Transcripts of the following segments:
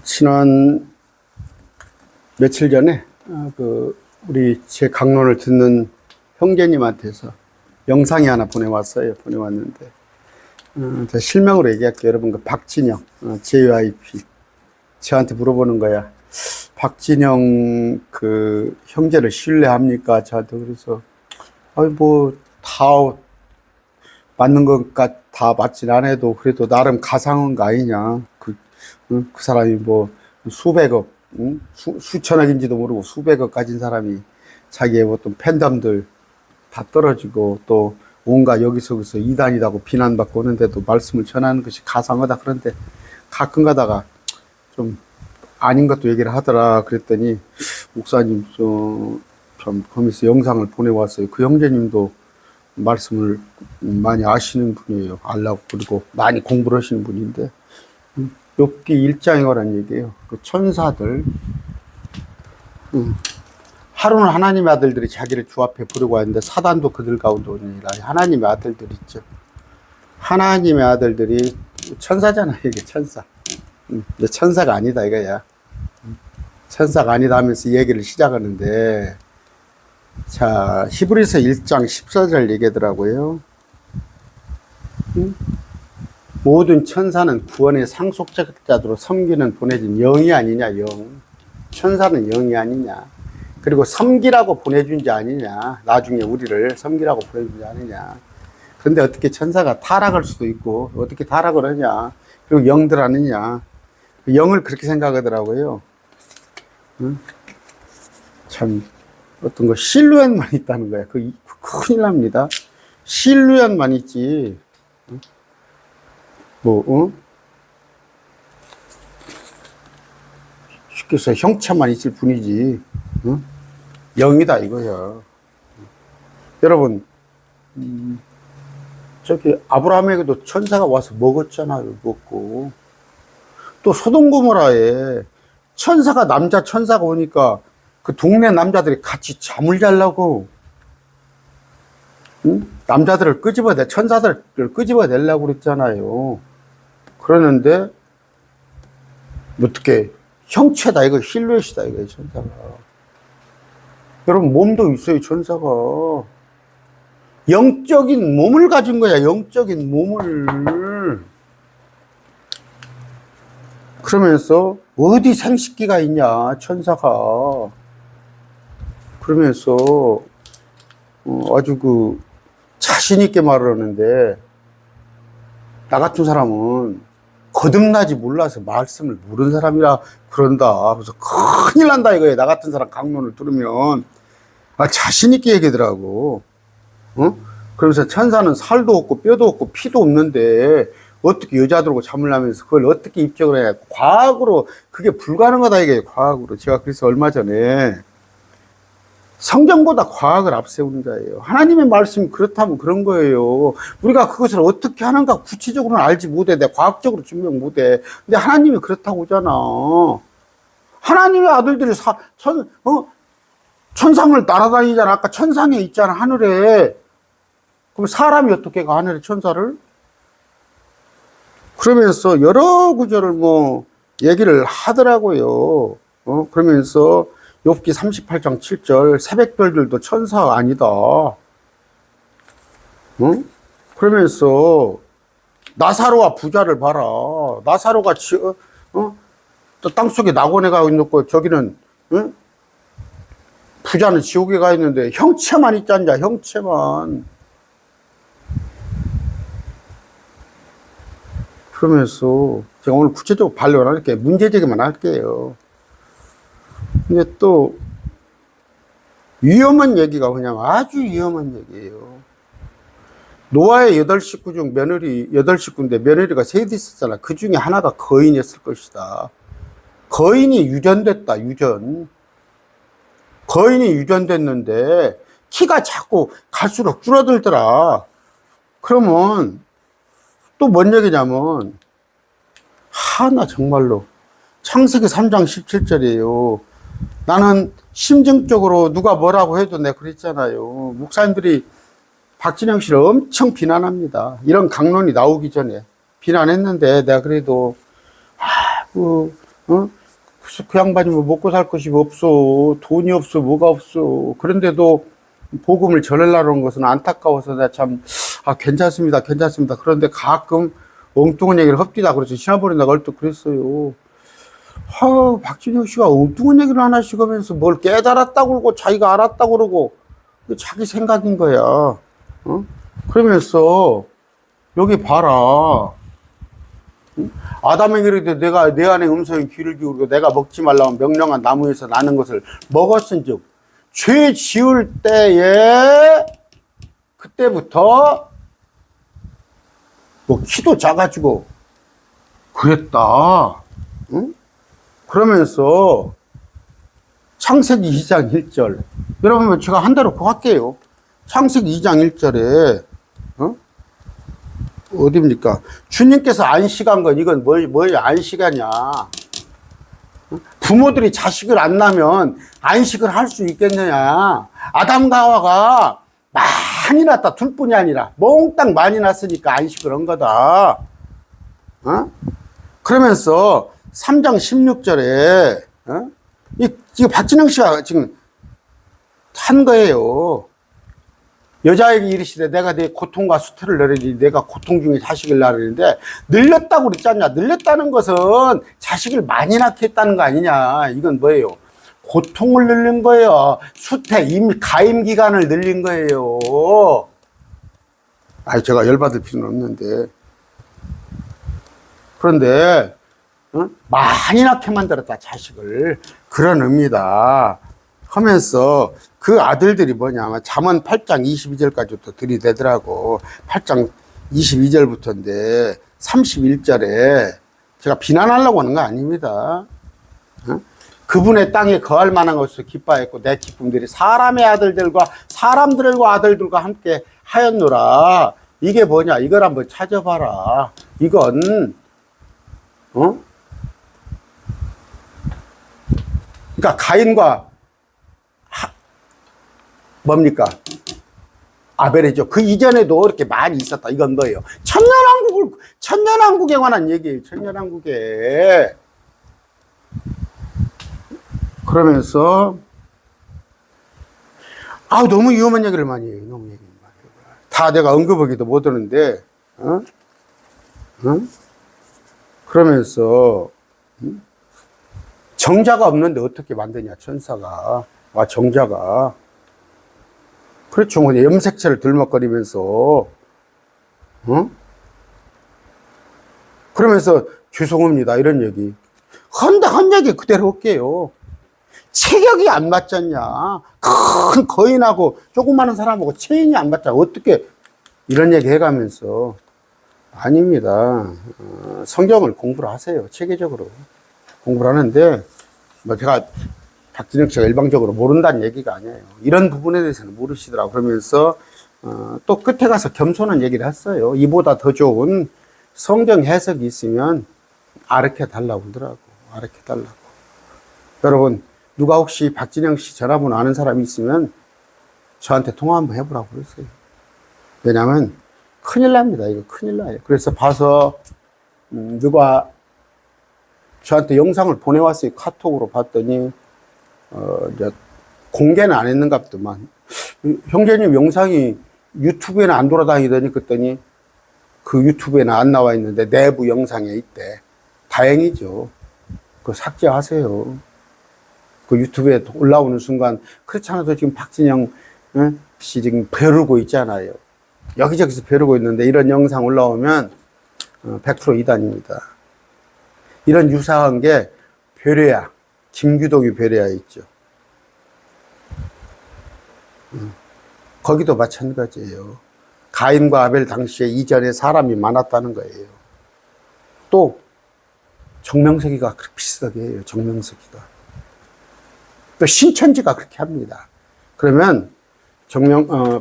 지난 며칠 전에 우리 제 강론을 듣는 형제님한테서 영상이 하나 보내왔는데 제가 실명으로 얘기할게요. 여러분, 박진영, JYP 저한테 물어보는 거야. 박진영 형제를 신뢰합니까? 저한테. 그래서 다 맞는 것같 다 맞진 않아도 그래도 나름 가상한 거 아니냐. 그 사람이 수백억, 수천억인지도 모르고 수백억 가진 사람이 자기의 어떤 팬덤들 다 떨어지고 또 온갖 여기저기서 이단이라고 비난받고 오는데도 말씀을 전하는 것이 가상하다. 그런데 가끔 가다가 좀 아닌 것도 얘기를 하더라. 그랬더니 목사님 참 거기서 영상을 보내왔어요. 그 형제님도 말씀을 많이 아시는 분이에요. 알라고. 그리고 많이 공부를 하시는 분인데 욥기 1장에 관한 얘기예요. 그 천사들, 하루는 하나님의 아들들이 자기를 주 앞에 부르고 왔는데 사단도 그들 가운데 오니라. 하나님의 아들들 있죠. 하나님의 아들들이 천사잖아. 이게 천사. 근데 천사가 아니다 이거야. 천사가 아니다 하면서 얘기를 시작하는데, 자, 히브리서 1장 14절 얘기하더라고요. 모든 천사는 구원의 상속자로 섬기는 보내진 영이 아니냐. 영. 천사는 영이 아니냐. 그리고 섬기라고 보내준 자 아니냐. 나중에 우리를 섬기라고 보내준 자 아니냐. 그런데 어떻게 천사가 타락할 수도 있고 어떻게 타락을 하냐. 그리고 영들 아니냐. 영을 그렇게 생각하더라고요. 참 어떤 거 실루엣만 있다는 거야. 큰일 납니다. 실루엣만 있지. 쉽게 해서 형체만 있을 뿐이지. 영이다 이거야. 여러분, 저기 아브라함에게도 천사가 와서 먹었잖아요. 먹고. 또 소돔고모라에 남자 천사가 오니까 그 동네 남자들이 같이 잠을 자려고, 남자들을 천사들을 끄집어내려고 그랬잖아요. 그러는데 어떻게 형체다 이거, 실루엣이다 이거, 천사가. 여러분, 몸도 있어요. 천사가 영적인 몸을 가진 거야. 영적인 몸을. 그러면서 어디 생식기가 있냐 천사가. 그러면서 아주 자신 있게 말을 하는데, 나 같은 사람은 거듭나지 몰라서 말씀을 모르는 사람이라 그런다. 그래서 큰일 난다 이거예요. 나 같은 사람 강론을 들으면. 자신 있게 얘기하더라고. 그러면서 천사는 살도 없고 뼈도 없고 피도 없는데 어떻게 여자들하고 잠을 자면서 그걸 어떻게 입적을 해야. 과학으로 그게 불가능하다 이게, 과학으로. 제가 그래서 얼마 전에 성경보다 과학을 앞세우는 자예요. 하나님의 말씀이 그렇다면 그런 거예요. 우리가 그것을 어떻게 하는가 구체적으로는 알지 못해. 내가 과학적으로 증명 못해. 근데 하나님이 그렇다고 하잖아. 하나님의 아들들이 천상을 날아다니잖아. 아까 천상에 있잖아, 하늘에. 그럼 사람이 어떻게 가, 하늘에 천사를? 그러면서 여러 구절을 얘기를 하더라고요. 그러면서 욥기 38장 7절, 새벽별들도 천사가 아니다. 그러면서 나사로와 부자를 봐라. 나사로가 또 땅속에 낙원에 가 있고, 저기는 부자는 지옥에 가 있는데 형체만 있잖냐, 형체만. 그러면서 제가 오늘 구체적으로 반론 안 할게요. 문제제기만 할게요. 근데 또 위험한 얘기가 뭐냐면, 아주 위험한 얘기예요. 노아의 8식구 중 8식구인데 며느리가 셋 있었잖아. 그 중에 하나가 거인이었을 것이다. 거인이 유전됐다, 유전. 거인이 유전됐는데 키가 자꾸 갈수록 줄어들더라. 그러면 또 뭔 얘기냐면, 나 정말로 창세기 3장 17절이에요. 나는 심정적으로 누가 뭐라고 해도 내가 그랬잖아요. 목사님들이 박진영 씨를 엄청 비난합니다. 이런 강론이 나오기 전에 비난했는데, 내가 그래도 어? 그 양반이 뭐 먹고 살 것이 없어. 돈이 없어. 뭐가 없어. 그런데도 복음을 전하려는 것은 안타까워서 내가 참, 괜찮습니다. 괜찮습니다. 그런데 가끔 엉뚱한 얘기를 헙디다. 그래서 신화버린다고 얼뜻 그랬어요. 박진영 씨가 엉뚱한 얘기를 하나씩 하면서 뭘 깨달았다고 그러고 자기가 알았다고 그러고 자기 생각인 거야. 어? 그러면서 여기 봐라. 아담에게 이르되 내가 내 안에 음성의 귀를 기울이고 내가 먹지 말라고 명령한 나무에서 나는 것을 먹었은즉 죄 지을 때에 그때부터 뭐 키도 작아지고 그랬다. 응? 그러면서 창세기 2장 1절 여러분 제가 한 대로 그거 할게요. 창세기 2장 1절에 어디입니까? 주님께서 안식한 건 이건 뭐예요? 안식하냐? 부모들이 자식을 안 낳으면 안식을 할 수 있겠느냐? 아담과 하와가 많이 낳았다. 둘뿐이 아니라 몽땅 많이 낳았으니까 안식을 한 거다. 그러면서 3장 16절에 지금 박진영 씨가 지금 한 거예요. 여자에게 이르시되 내가 내 고통과 수태를 내리니 내가 고통 중에 자식을 낳으려는데 늘렸다고 그랬지 않냐. 늘렸다는 것은 자식을 많이 낳게 했다는 거 아니냐. 이건 뭐예요? 고통을 늘린 거예요. 수태, 가임 기간을 늘린 거예요. 제가 열받을 필요는 없는데. 그런데 많이 낳게 만들었다 자식을. 그런 의미다 하면서 그 아들들이 뭐냐면 잠언 8장 22절까지부터 들이대더라고. 8장 22절부터인데 31절에 제가 비난하려고 하는 거 아닙니다. 그분의 땅에 거할 만한 것을 기뻐했고 내 기쁨들이 사람의 아들들과 사람들과 아들들과 함께 하였노라. 이게 뭐냐? 이걸 한번 찾아봐라. 이건 그러니까 가인과 뭡니까? 아벨이죠. 그 이전에도 이렇게 많이 있었다. 이건 뭐예요? 천년왕국에 관한 얘기예요. 천년왕국에. 그러면서 너무 위험한 얘기를 많이 해요. 너무 얘기를 많이 해요. 다 내가 언급하기도 못 하는데 그러면서 정자가 없는데 어떻게 만드냐 천사가. 정자가 그렇죠. 염색체를 들먹거리면서 그러면서 죄송합니다 이런 얘기. 한 얘기 그대로 할게요. 체격이 안 맞잖냐. 큰 거인하고 조그마한 사람하고 체인이 안 맞잖아. 어떻게 이런 얘기 해가면서. 아닙니다. 성경을 공부를 하세요. 체계적으로 공부를 하는데 제가 박진영 씨가 일방적으로 모른다는 얘기가 아니에요. 이런 부분에 대해서는 모르시더라고. 그러면서 또 끝에 가서 겸손한 얘기를 했어요. 이보다 더 좋은 성경 해석이 있으면 아르켜 달라고 하더라고. 아르켜 달라고. 여러분 누가 혹시 박진영 씨 전화번호 아는 사람이 있으면 저한테 통화 한번 해보라고 그랬어요. 왜냐면 큰일 납니다. 이거 큰일 나요. 그래서 봐서 누가 저한테 영상을 보내왔어요. 카톡으로 봤더니 이제 공개는 안 했는가 보더만. 형제님 영상이 유튜브에는 안 돌아다니더니 그랬더니 그 유튜브에는 안 나와 있는데 내부 영상에 있대. 다행이죠. 그거 삭제하세요. 그 유튜브에 올라오는 순간 그렇지 않아도 지금 박진영 씨 지금 벼르고 있잖아요. 여기저기서 벼르고 있는데 이런 영상 올라오면 100% 이단입니다. 이런 유사한 게 베레아, 김규덕이 베레아에 있죠. 거기도 마찬가지예요. 가인과 아벨 당시에 이전에 사람이 많았다는 거예요. 또 정명석이가 그렇게 비슷하게 해요. 정명석이가. 또 신천지가 그렇게 합니다. 그러면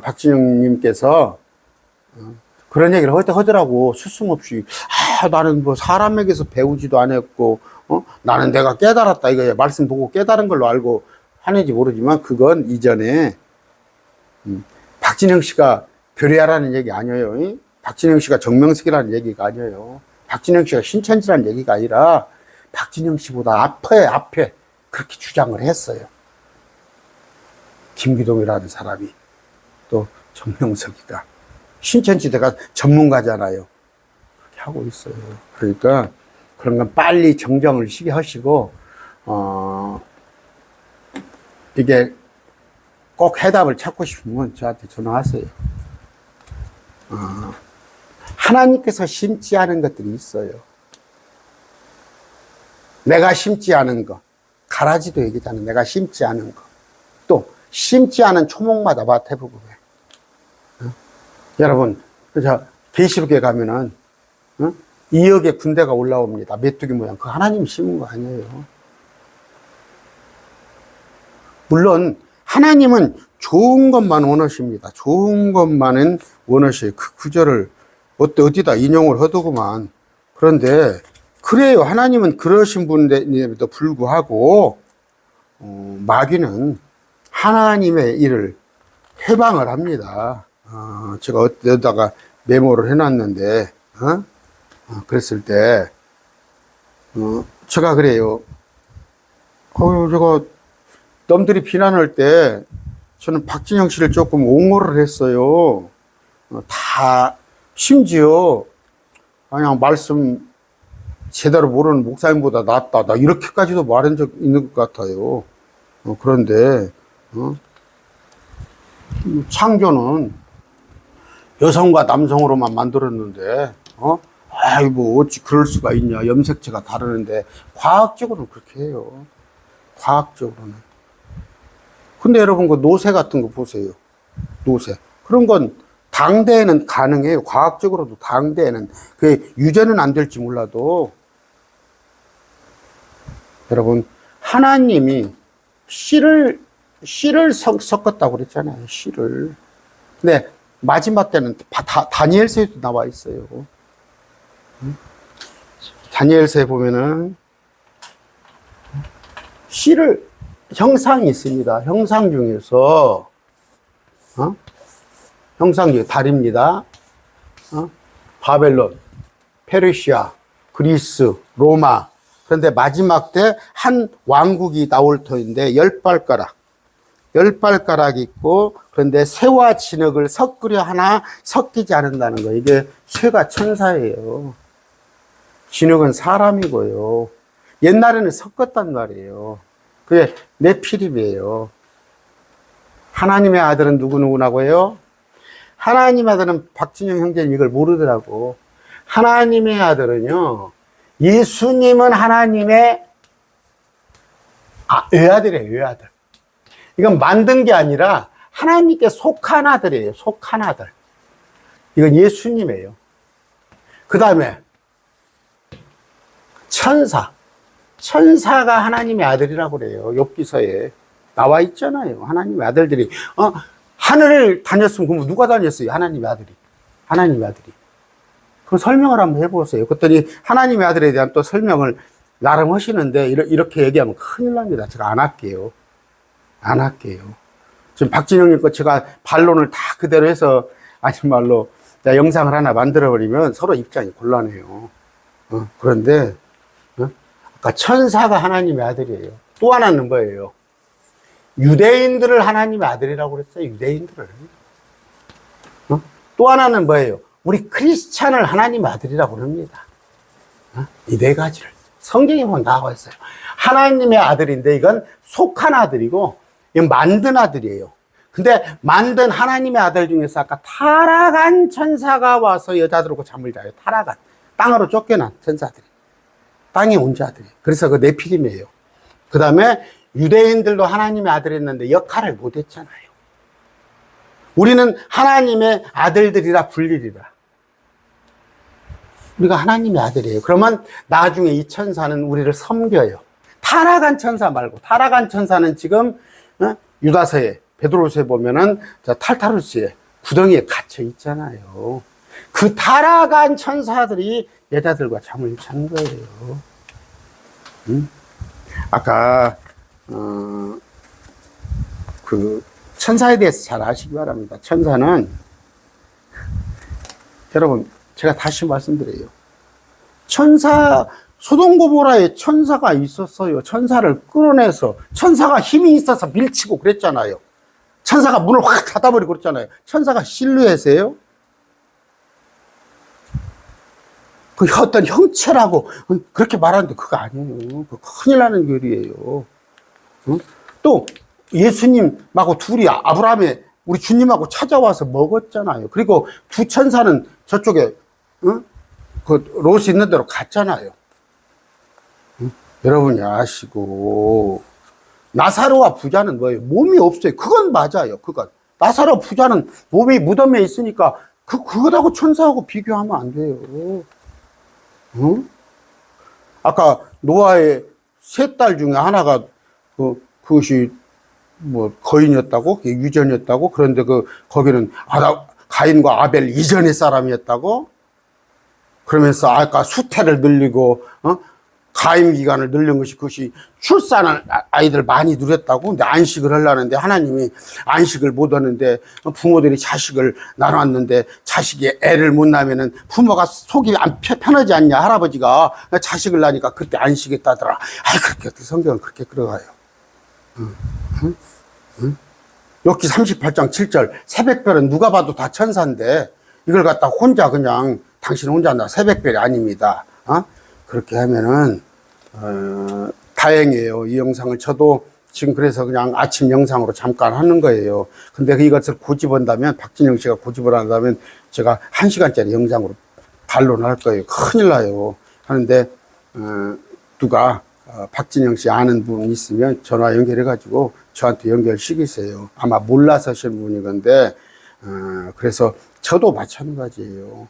박진영님께서 그런 얘기를 하더라고. 스승없이. 나는 뭐 사람에게서 배우지도 않았고, 나는 내가 깨달았다. 이거야. 말씀 보고 깨달은 걸로 알고 하는지 모르지만 그건 이전에 박진영 씨가 별이야라는 얘기 아니에요. 박진영 씨가 정명석이라는 얘기가 아니에요. 박진영 씨가 신천지라는 얘기가 아니라 박진영 씨보다 앞에 그렇게 주장을 했어요. 김기동이라는 사람이, 또 정명석이가. 신천지대가 전문가잖아요. 그렇게 하고 있어요. 그러니까 그런 건 빨리 정정을 하시고, 이게 꼭 해답을 찾고 싶으면 저한테 전화하세요. 하나님께서 심지 않은 것들이 있어요. 내가 심지 않은 거, 가라지도 얘기잖아요. 내가 심지 않은 거. 또 심지 않은 초목마다 마태복음에. 여러분, 계시록에 가면은 2억의 군대가 올라옵니다. 메뚜기 모양. 그 하나님이 심은 거 아니에요. 물론 하나님은 좋은 것만 원하십니다. 좋은 것만은 원하셔요. 그 구절을 어디다 인용을 하더구만. 그런데 그래요. 하나님은 그러신 분인데도 불구하고 마귀는 하나님의 일을 해방을 합니다. 제가 어디다가 메모를 해놨는데 그랬을 때 제가 그래요. 제가 남들이 비난할 때 저는 박진영 씨를 조금 옹호를 했어요. 다 심지어 그냥 말씀 제대로 모르는 목사님보다 낫다. 나 이렇게까지도 말한 적 있는 것 같아요. 그런데 창조는 여성과 남성으로만 만들었는데 아이 뭐 어찌 그럴 수가 있냐. 염색체가 다르는데 과학적으로는 그렇게 해요. 과학적으로는. 근데 여러분 그 노새 같은 거 보세요. 노새. 그런 건 당대에는 가능해요. 과학적으로도 당대에는. 그게 유전은 안 될지 몰라도 여러분 하나님이 씨를 섞었다고 그랬잖아요. 씨를. 근데 마지막 때는 다니엘서에도 나와 있어요. 다니엘서에 보면은 씨를 형상이 있습니다. 형상 중에서 형상 중에 달입니다. 바벨론, 페르시아, 그리스, 로마. 그런데 마지막 때 한 왕국이 나올 터인데 10발가락이 있고, 그런데 새와 진흙을 섞으려 하나 섞이지 않는다는 거. 이게 새가 천사예요. 진흙은 사람이고요. 옛날에는 섞었단 말이에요. 그게 네피림이에요. 하나님의 아들은 누구누구라고요? 하나님의 아들은 박진영 형제는 이걸 모르더라고. 하나님의 아들은요, 예수님은 하나님의 외아들이에요. 외아들. 이건 만든 게 아니라 하나님께 속한 아들이에요. 속한 아들. 이건 예수님이에요. 그 다음에 천사가 하나님의 아들이라고 그래요. 욥기서에 나와 있잖아요. 하나님의 아들들이 하늘을 다녔으면 그럼 누가 다녔어요? 하나님의 아들이. 하나님의 아들이. 그럼 설명을 한번 해보세요. 그랬더니 하나님의 아들에 대한 또 설명을 나름 하시는데 이렇게 얘기하면 큰일 납니다. 제가 안 할게요. 안 할게요. 지금 박진영님 거 제가 반론을 다 그대로 해서 아닌 말로 영상을 하나 만들어버리면 서로 입장이 곤란해요. 그런데 아까 천사가 하나님의 아들이에요. 또 하나는 뭐예요? 유대인들을 하나님의 아들이라고 그랬어요. 유대인들을. 또 하나는 뭐예요? 우리 크리스찬을 하나님의 아들이라고 합니다. 이 네 가지를 성경에 보면 나와 있어요. 하나님의 아들인데 이건 속한 아들이고 이건 만든 아들이에요. 근데 만든 하나님의 아들 중에서 아까 타락한 천사가 와서 여자들하고 잠을 자요. 타락한 땅으로 쫓겨난 천사들이, 땅에 온 자들이. 그래서 그 네피림이에요. 그 다음에 유대인들도 하나님의 아들이었는데 역할을 못했잖아요. 우리는 하나님의 아들들이라 불리리라. 우리가 하나님의 아들이에요. 그러면 나중에 이 천사는 우리를 섬겨요. 타락한 천사 말고, 타락한 천사는 지금 유다서에, 베드로서에 보면은 탈타루스의 구덩이에 갇혀 있잖아요. 그 타락한 천사들이 여자들과 잠을 잔 거예요. 아까 그 천사에 대해서 잘 아시기 바랍니다. 천사는 여러분 제가 다시 말씀드려요. 천사 소돔 고모라에 천사가 있었어요. 천사를 끌어내서, 천사가 힘이 있어서 밀치고 그랬잖아요. 천사가 문을 확 닫아버리고 그랬잖아요. 천사가 실루엣이에요? 그 어떤 형체라고 그렇게 말하는데 그거 아니에요. 그거 큰일 나는 교리예요. 응? 또 예수님하고 둘이 아브라함의 우리 주님하고 찾아와서 먹었잖아요. 그리고 두 천사는 저쪽에 응? 그 롯이 있는 대로 갔잖아요. 응? 여러분이 아시고 나사로와 부자는 뭐예요? 몸이 없어요. 그건 맞아요. 그건 나사로 부자는 몸이 무덤에 있으니까 그거하고 천사하고 비교하면 안 돼요. 응? 아까 노아의 세 딸 중에 하나가 그것이 뭐 거인이었다고, 유전이었다고. 그런데 거기는 가인과 아벨 이전의 사람이었다고. 그러면서 아까 수태를 늘리고 가임 기간을 늘린 그것이 출산을 아이들 많이 누렸다고. 근데 안식을 하려는데 하나님이 안식을 못 하는데 부모들이 자식을 나눴는데 자식이 애를 못 낳으면은 부모가 속이 안 편하지 않냐. 할아버지가 자식을 낳으니까 그때 안식했다더라. 그렇게 성경은 그렇게 끌어가요. 욥기 38장 7절 새벽별은 누가 봐도 다 천사인데 이걸 갖다 혼자 그냥 당신 혼자 한다. 새벽별이 아닙니다. 그렇게 하면은 다행이에요. 이 영상을 저도 지금 그래서 그냥 아침 영상으로 잠깐 하는 거예요. 근데 이것을 고집한다면, 박진영 씨가 고집을 한다면 제가 1시간짜리 영상으로 반론할 거예요. 큰일 나요. 하는데 누가 박진영 씨 아는 분 있으면 전화 연결해가지고 저한테 연결시키세요. 아마 몰라서 하시는 분이 건데 그래서 저도 마찬가지예요.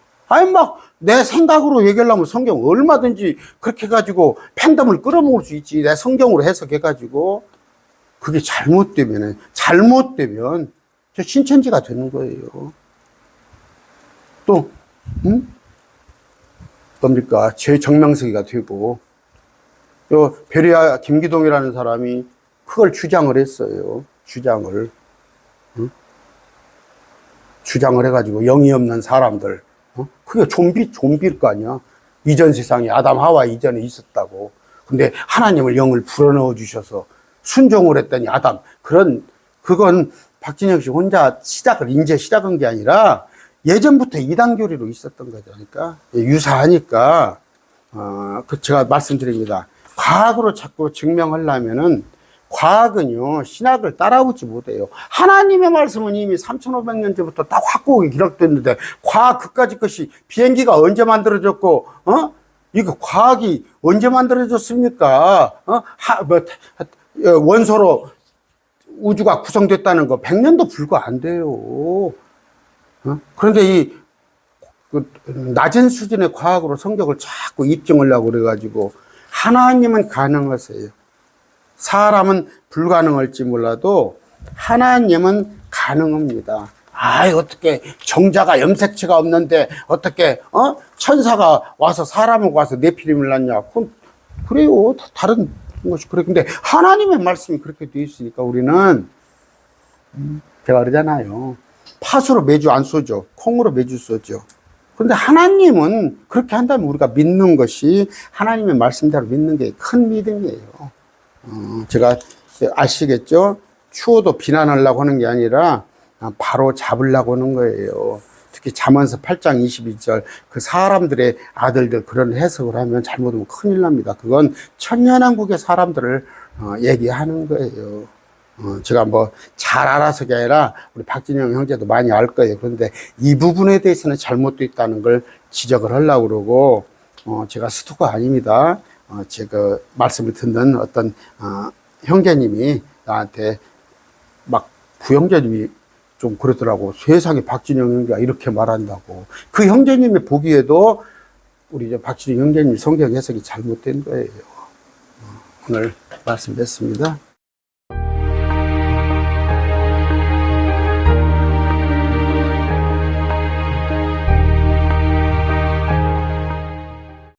막 내 생각으로 얘기하려면 성경 얼마든지 그렇게 해가지고 팬덤을 끌어모을 수 있지. 내 성경으로 해석해가지고 그게 잘못되면 저 신천지가 되는 거예요. 또 뭡니까? 제 정명석이가 되고 요 베리아 김기동이라는 사람이 그걸 주장을 했어요. 주장을 해가지고 영이 없는 사람들. 그게 좀비일 거 아니야. 이전 세상에 아담 하와 이전에 있었다고. 근데 하나님을 영을 불어넣어 주셔서 순종을 했더니 그건 박진영 씨 혼자 시작한 게 아니라 예전부터 이단교리로 있었던 거니까 유사하니까 제가 말씀드립니다. 과학으로 자꾸 증명하려면은 과학은요 신학을 따라오지 못해요. 하나님의 말씀은 이미 3,500년 전부터 다 확고하게 기록됐는데 과학 그까짓 것이 비행기가 언제 만들어졌고 이거 과학이 언제 만들어졌습니까? 원소로 우주가 구성됐다는 거 100년도 불과 안 돼요. 그런데 낮은 수준의 과학으로 성경을 자꾸 입증하려고 그래가지고 하나님은 가능하세요. 사람은 불가능할지 몰라도 하나님은 가능합니다. 어떻게 정자가 염색체가 없는데 어떻게 천사가 와서 사람을 와서 네피림을 낳냐? 그래요. 다른 것이 그래. 근데 하나님의 말씀이 그렇게 되어 있으니까 우리는 제가 그러잖아요. 팥으로 매주 안 쏘죠. 콩으로 매주 쏘죠. 그런데 하나님은 그렇게 한다면 우리가 믿는 것이 하나님의 말씀대로 믿는 게 큰 믿음이에요. 제가 아시겠죠? 추워도 비난하려고 하는 게 아니라 바로 잡으려고 하는 거예요. 특히 잠언서 8장 22절 그 사람들의 아들들 그런 해석을 하면 잘못하면 큰일 납니다. 그건 천년왕국의 사람들을 얘기하는 거예요. 제가 뭐 잘 알아서가 아니라 우리 박진영 형제도 많이 알 거예요. 그런데 이 부분에 대해서는 잘못되어 있다는 걸 지적을 하려고 그러고 제가 스토커 아닙니다. 제가 말씀을 듣는 어떤 형제님이 나한테 막 부형제님이 좀 그러더라고. 세상에 박진영 형제가 이렇게 말한다고. 그 형제님이 보기에도 우리 박진영 형제님 성경 해석이 잘못된 거예요. 오늘 말씀 뵙습니다.